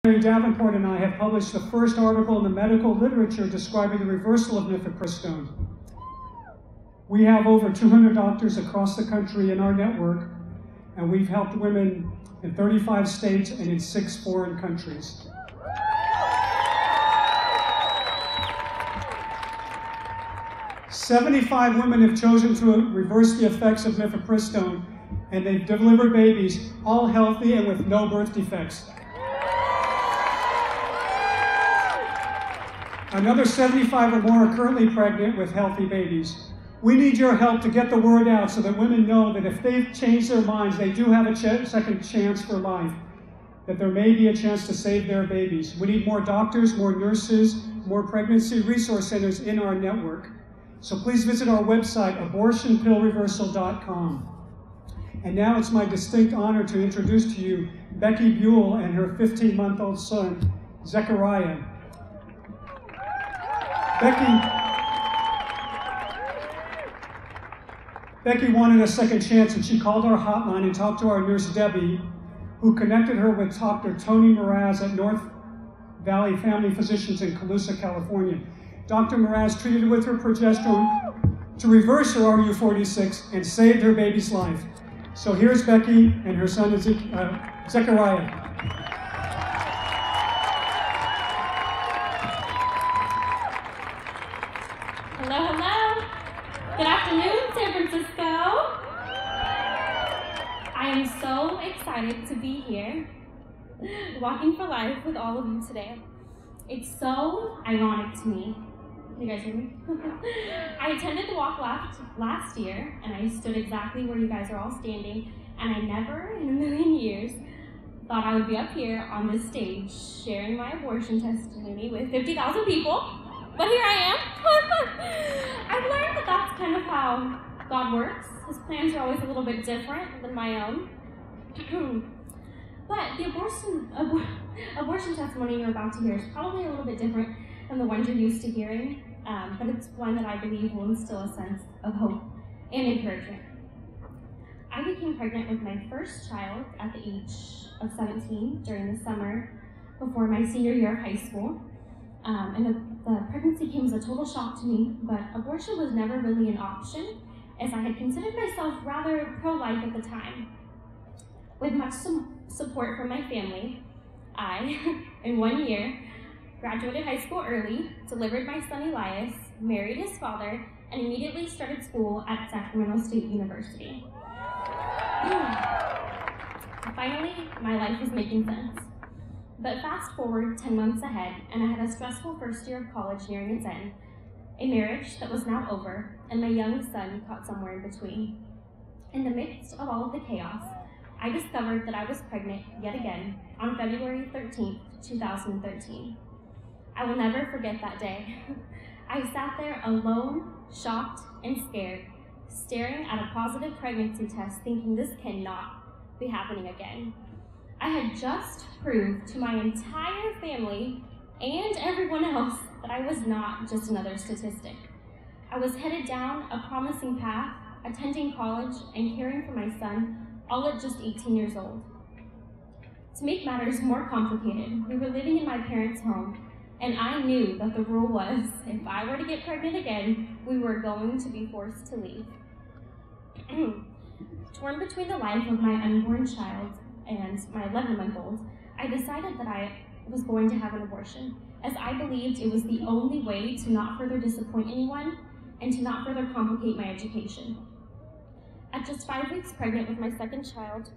Mary Davenport and I have published the first article in the medical literature describing the reversal of mifepristone. We have over 200 doctors across the country in our network, and we've helped women in 35 states and in 6 foreign countries. "75 women have chosen to reverse the effects of mifepristone, and they've delivered babies, all healthy and with no birth defects. Another 75 or more are currently pregnant with healthy babies. We need your help to get the word out so that women know that if they've changed their minds, they do have a second chance for life, that there may be a chance to save their babies. We need more doctors, more nurses, more pregnancy resource centers in our network. So please visit our website, abortionpillreversal.com. And now it's my distinct honor to introduce to you Rebekah Buell and her 15-month-old son, Zechariah. Becky wanted a second chance, and she called our hotline and talked to our nurse, Debbie, who connected her with Dr. Tony Mraz at North Valley Family Physicians in Colusa, California. Dr. Mraz treated her with her progesterone to reverse her RU46 and saved her baby's life. So here's Becky and her son, Zechariah. Hello, hello. Good afternoon, San Francisco. I am so excited to be here, walking for life with all of you today. It's so ironic to me. Can you guys hear me? I attended the walk last year, and I stood exactly where you guys are all standing, and I never in a million years thought I would be up here on this stage sharing my abortion testimony with 50,000 people. But here I am. I've learned that that's kind of how God works. His plans are always a little bit different than my own. But the abortion testimony you're about to hear is probably a little bit different than the ones you're used to hearing, but it's one that I believe will instill a sense of hope and encouragement. I became pregnant with my first child at the age of 17 during the summer before my senior year of high school. And the pregnancy came as a total shock to me, but abortion was never really an option, as I had considered myself rather pro-life at the time. With much support from my family, I, in 1 year, graduated high school early, delivered my son Elias, married his father, and immediately started school at Sacramento State University. Finally, my life was making sense. But fast forward 10 months ahead, and I had a stressful first year of college nearing its end, a marriage that was now over, and my young son caught somewhere in between. In the midst of all of the chaos, I discovered that I was pregnant yet again on February 13th, 2013. I will never forget that day. I sat there alone, shocked and scared, staring at a positive pregnancy test, thinking this cannot be happening again. I had just proved to my entire family and everyone else that I was not just another statistic. I was headed down a promising path, attending college and caring for my son, all at just 18 years old. To make matters more complicated, we were living in my parents' home, and I knew that the rule was, if I were to get pregnant again, we were going to be forced to leave. Torn between the life of my unborn child and my 11-month-old, I decided that I was going to have an abortion, as I believed it was the only way to not further disappoint anyone and to not further complicate my education. At just 5 weeks pregnant with my second child,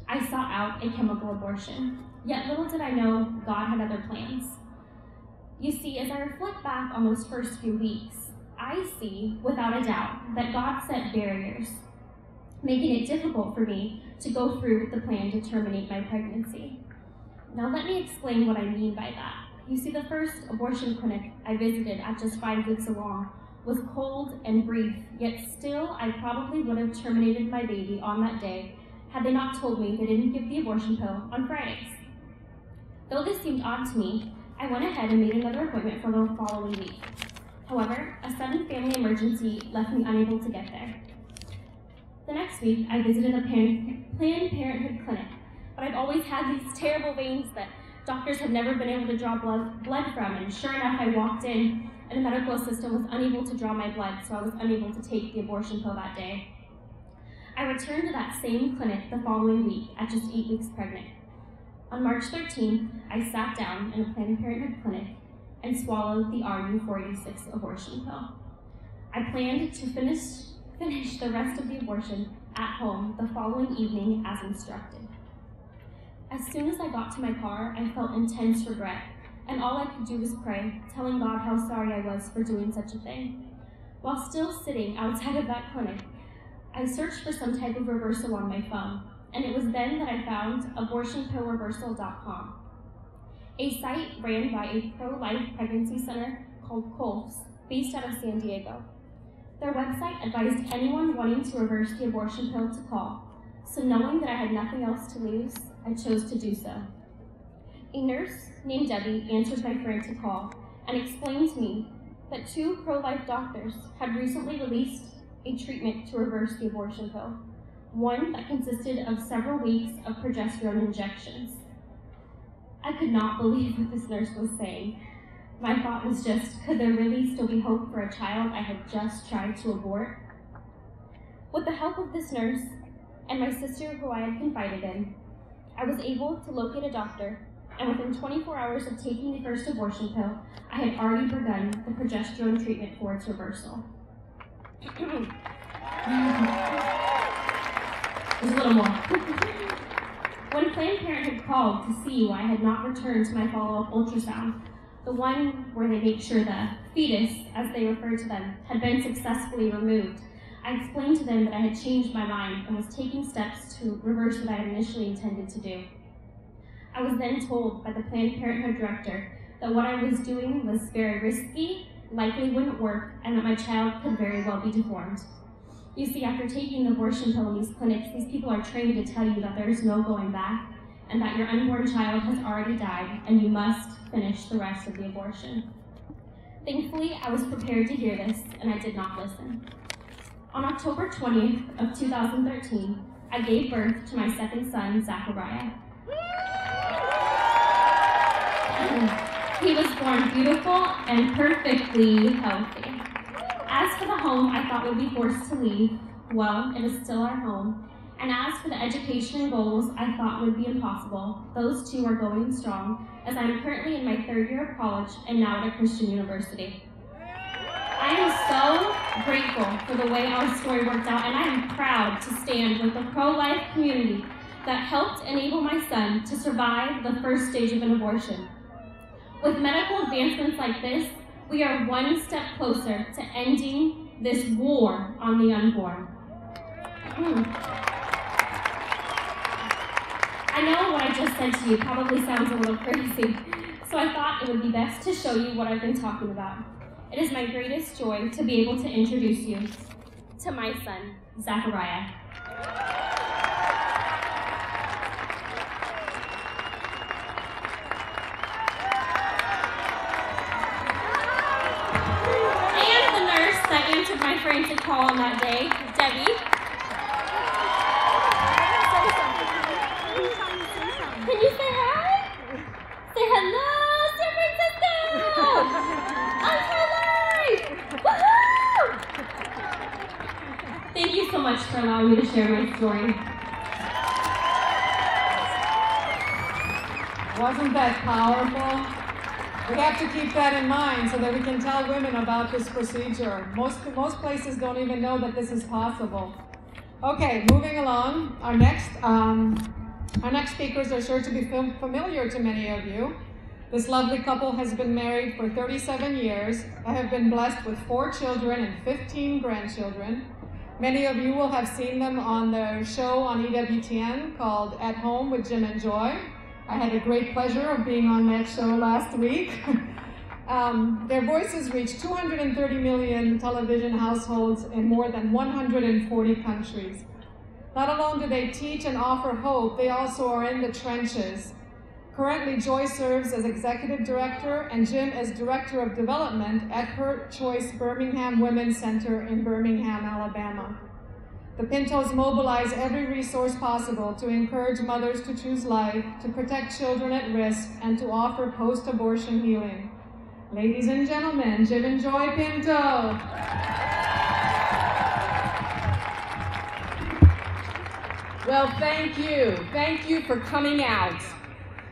I sought out a chemical abortion. Yet little did I know God had other plans. You see, as I reflect back on those first few weeks, I see, without a doubt, that God set barriers, making it difficult for me to go through with the plan to terminate my pregnancy. Now let me explain what I mean by that. You see, the first abortion clinic I visited at just 5 weeks along was cold and brief, yet still I probably would have terminated my baby on that day had they not told me they didn't give the abortion pill on Fridays. Though this seemed odd to me, I went ahead and made another appointment for the following week. However, a sudden family emergency left me unable to get there. The next week, I visited a Planned Parenthood clinic, but I'd always had these terrible veins that doctors had never been able to draw blood from, and sure enough, I walked in, and the medical assistant was unable to draw my blood, so I was unable to take the abortion pill that day. I returned to that same clinic the following week at just 8 weeks pregnant. On March 13th, I sat down in a Planned Parenthood clinic and swallowed the RU486 abortion pill. I planned to finish the rest of the abortion at home the following evening as instructed. As soon as I got to my car, I felt intense regret, and all I could do was pray, telling God how sorry I was for doing such a thing. While still sitting outside of that clinic, I searched for some type of reversal on my phone, and it was then that I found abortionpillreversal.com, a site ran by a pro-life pregnancy center called COLFS, based out of San Diego. Their website advised anyone wanting to reverse the abortion pill to call, so knowing that I had nothing else to lose, I chose to do so. A nurse named Debbie answered my frantic call and explained to me that 2 pro-life doctors had recently released a treatment to reverse the abortion pill, one that consisted of several weeks of progesterone injections. I could not believe what this nurse was saying. My thought was just, could there really still be hope for a child I had just tried to abort? With the help of this nurse and my sister who I had confided in, I was able to locate a doctor, and within 24 hours of taking the first abortion pill, I had already begun the progesterone treatment for its reversal. There's a little more. When Planned Parenthood called to see why I had not returned to my follow-up ultrasound, the one where they make sure the fetus, as they refer to them, had been successfully removed, I explained to them that I had changed my mind and was taking steps to reverse what I had initially intended to do. I was then told by the Planned Parenthood director that what I was doing was very risky, likely wouldn't work, and that my child could very well be deformed. You see, after taking the abortion pill in these clinics, these people are trained to tell you that there is no going back, and that your unborn child has already died, and you must finish the rest of the abortion. Thankfully, I was prepared to hear this, and I did not listen. On October 20th of 2013, I gave birth to my second son, Zachariah. He was born beautiful and perfectly healthy. As for the home I thought would be forced to leave, well, it is still our home. And as for the education goals I thought would be impossible, those two are going strong, as I am currently in my 3rd year of college and now at a Christian university. I am so grateful for the way our story worked out, and I am proud to stand with the pro-life community that helped enable my son to survive the first stage of an abortion. With medical advancements like this, we are one step closer to ending this war on the unborn. I know what I just said to you probably sounds a little crazy, so I thought it would be best to show you what I've been talking about. It is my greatest joy to be able to introduce you to my son, Zachariah. And the nurse that answered my frantic call on that day, Debbie. Can you say hi? Say hello, San Francisco! I'm so alive! Woohoo! Thank you so much for allowing me to share my story. Wasn't that powerful? We have to keep that in mind so that we can tell women about this procedure. Most places don't even know that this is possible. Okay, moving along. Our next speakers are sure to be familiar to many of you. This lovely couple has been married for 37 years. I have been blessed with 4 children and 15 grandchildren. Many of you will have seen them on their show on EWTN called At Home with Jim and Joy. I had a great pleasure of being on that show last week. Their voices reach 230 million television households in more than 140 countries. Not alone do they teach and offer hope, they also are in the trenches. Currently, Joy serves as Executive Director and Jim as Director of Development at Her Choice Birmingham Women's Center in Birmingham, Alabama. The Pintos mobilize every resource possible to encourage mothers to choose life, to protect children at risk, and to offer post-abortion healing. Ladies and gentlemen, Jim and Joy Pinto. Well, thank you. Thank you for coming out.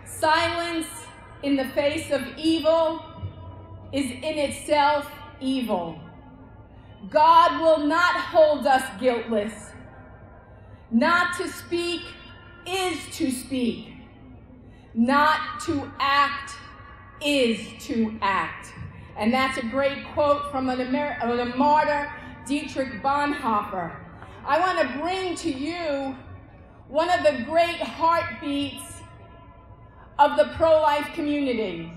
Silence in the face of evil is in itself evil. God will not hold us guiltless. Not to speak is to speak. Not to act is to act. And that's a great quote from a martyr, Dietrich Bonhoeffer. I want to bring to you one of the great heartbeats of the pro-life community.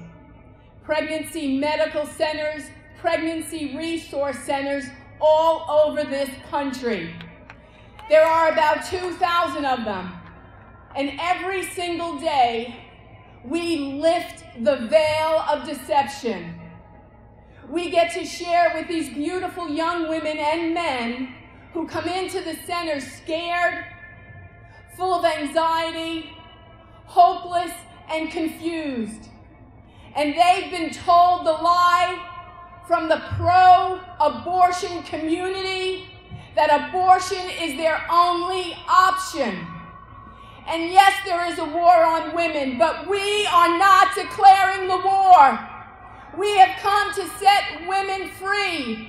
Pregnancy medical centers, pregnancy resource centers all over this country. There are about 2,000 of them. And every single day, we lift the veil of deception. We get to share with these beautiful young women and men who come into the center scared, full of anxiety, hopeless, and confused. And they've been told the lie from the pro-abortion community that abortion is their only option. And yes, there is a war on women, but we are not declaring the war. We have come to set women free.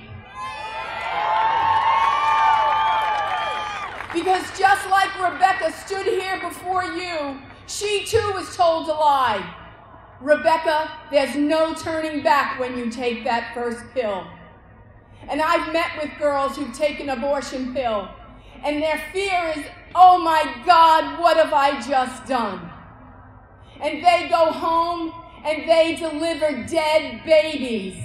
Because just like Rebekah stood here before you, she too was told to lie. Rebekah, there's no turning back when you take that first pill. And I've met with girls who've taken an abortion pill, and their fear is, oh my God, what have I just done? And they go home and they deliver dead babies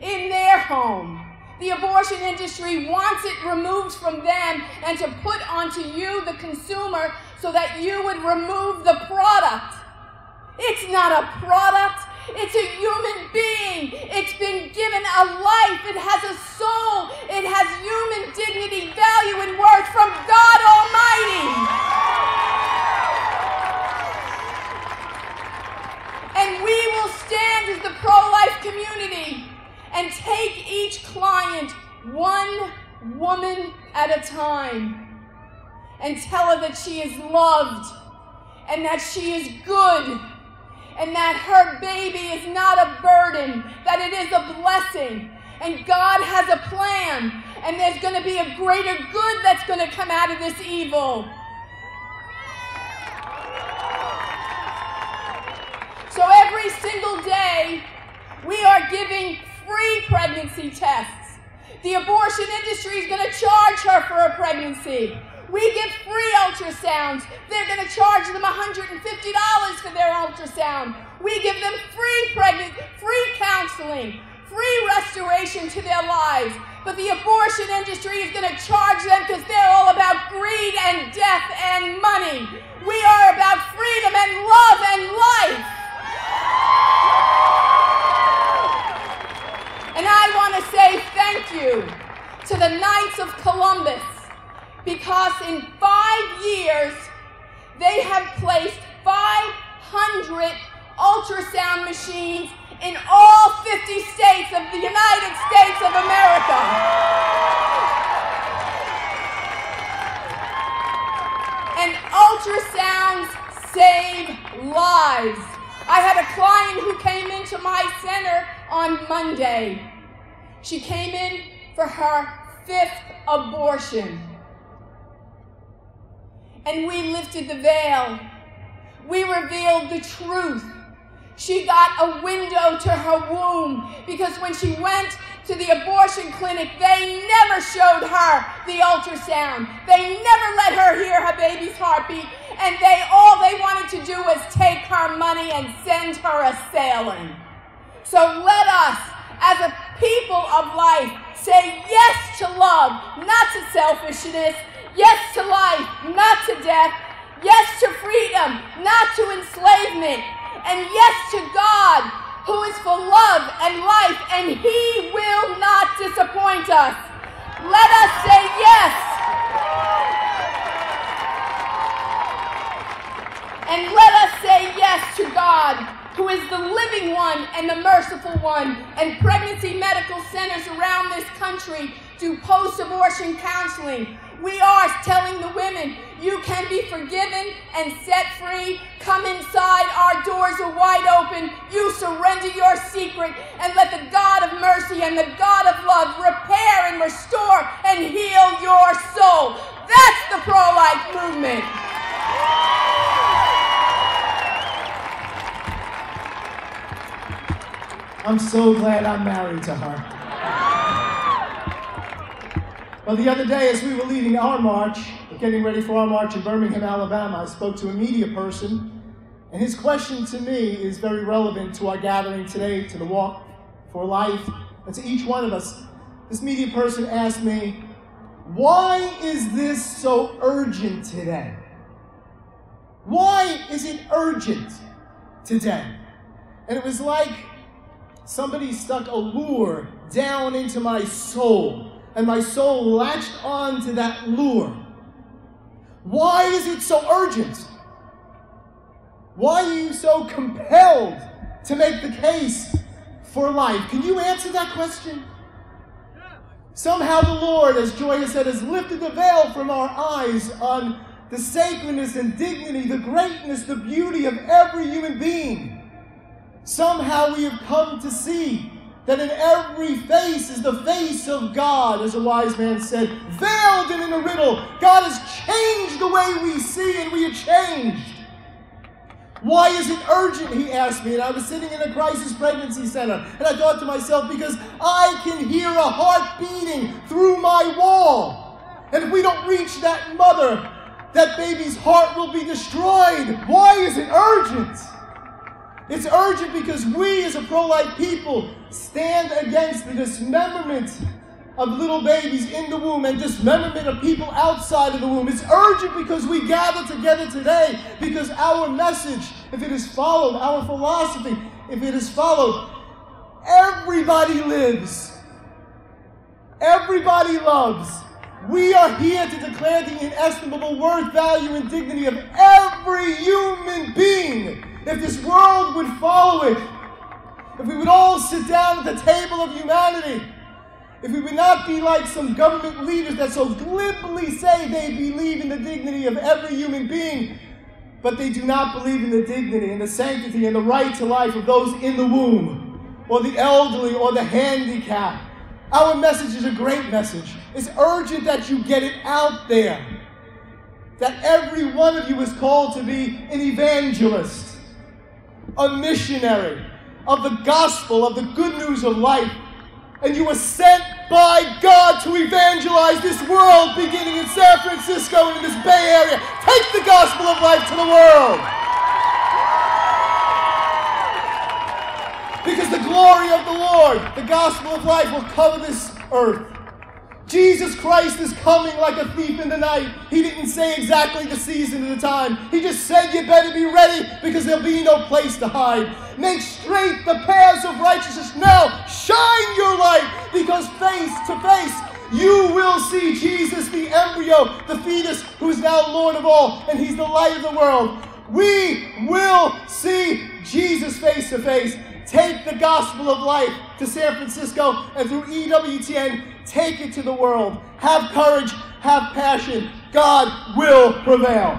in their home. The abortion industry wants it removed from them and to put onto you, the consumer, so that you would remove the product. It's not a product. It's a human being. It's been given a life. It has a soul. It has human dignity, value, and worth from God Almighty. And we will stand as the pro-life community and take each client one woman at a time and tell her that she is loved and that she is good and that her baby is not a burden, that it is a blessing. And God has a plan, and there's going to be a greater good that's going to come out of this evil. So every single day, we are giving free pregnancy tests. The abortion industry is going to charge her for a pregnancy. We give free ultrasounds. They're going to charge them $150 for their ultrasound. We give them free counseling, free restoration to their lives. But the abortion industry is going to charge them because they're all about greed and death and money. We are about freedom and love and life. And I want to say thank you to the Knights of Columbus, because in 5 years, they have placed 500 ultrasound machines in all 50 states of the United States of America. And ultrasounds save lives. I had a client who came into my center on Monday. She came in for her 5th abortion. And we lifted the veil. We revealed the truth. She got a window to her womb because when she went to the abortion clinic, they never showed her the ultrasound. They never let her hear her baby's heartbeat. And all they wanted to do was take her money and send her a sailing. So let us, as a people of life, say yes to love, not to selfishness. Yes to life, not to death. Yes to freedom, not to enslavement. And yes to God, who is for love and life, and He will not disappoint us. Let us say yes. And let us say yes to God, who is the living one and the merciful one. And pregnancy medical centers around this country do post-abortion counseling. We are telling the women, you can be forgiven and set free. Come inside, our doors are wide open. You surrender your secret and let the God of mercy and the God of love repair and restore and heal your soul. That's the pro-life movement. I'm so glad I'm married to her. Well, the other day, as we were leading our march, getting ready for our march in Birmingham, Alabama, I spoke to a media person, and his question to me is very relevant to our gathering today, to the Walk for Life, and to each one of us. This media person asked me, why is this so urgent today? Why is it urgent today? And it was like somebody stuck a lure down into my soul, and my soul latched on to that lure. Why is it so urgent? Why are you so compelled to make the case for life? Can you answer that question? Somehow the Lord, as Joy has said, has lifted the veil from our eyes on the sacredness and dignity, the greatness, the beauty of every human being. Somehow we have come to see that in every face is the face of God, as a wise man said, veiled and in a riddle. God has changed the way we see, and we are changed. Why is it urgent, he asked me, and I was sitting in a crisis pregnancy center, and I thought to myself, because I can hear a heart beating through my wall, and if we don't reach that mother, that baby's heart will be destroyed. Why is it urgent? It's urgent because we as a pro-life people stand against the dismemberment of little babies in the womb and dismemberment of people outside of the womb. It's urgent because we gather together today because our message, if it is followed, our philosophy, if it is followed, everybody lives. Everybody loves. We are here to declare the inestimable worth, value, and dignity of every human being. If this world would follow it, if we would all sit down at the table of humanity, if we would not be like some government leaders that so glibly say they believe in the dignity of every human being, but they do not believe in the dignity and the sanctity and the right to life of those in the womb, or the elderly, or the handicapped. Our message is a great message. It's urgent that you get it out there. That every one of you is called to be an evangelist, a missionary of the gospel, of the good news of life. And you were sent by God to evangelize this world, beginning in San Francisco and in this Bay Area. Take the gospel of life to the world. Because the glory of the Lord, the gospel of life, will cover this earth. Jesus Christ is coming like a thief in the night. He didn't say exactly the season and the time. He just said you better be ready because there'll be no place to hide. Make straight the paths of righteousness now. Shine your light because face to face you will see Jesus, the embryo, the fetus, who is now Lord of all, and he's the light of the world. We will see Jesus face to face. Take the gospel of life to San Francisco and through EWTN, take it to the world. Have courage, have passion. God will prevail.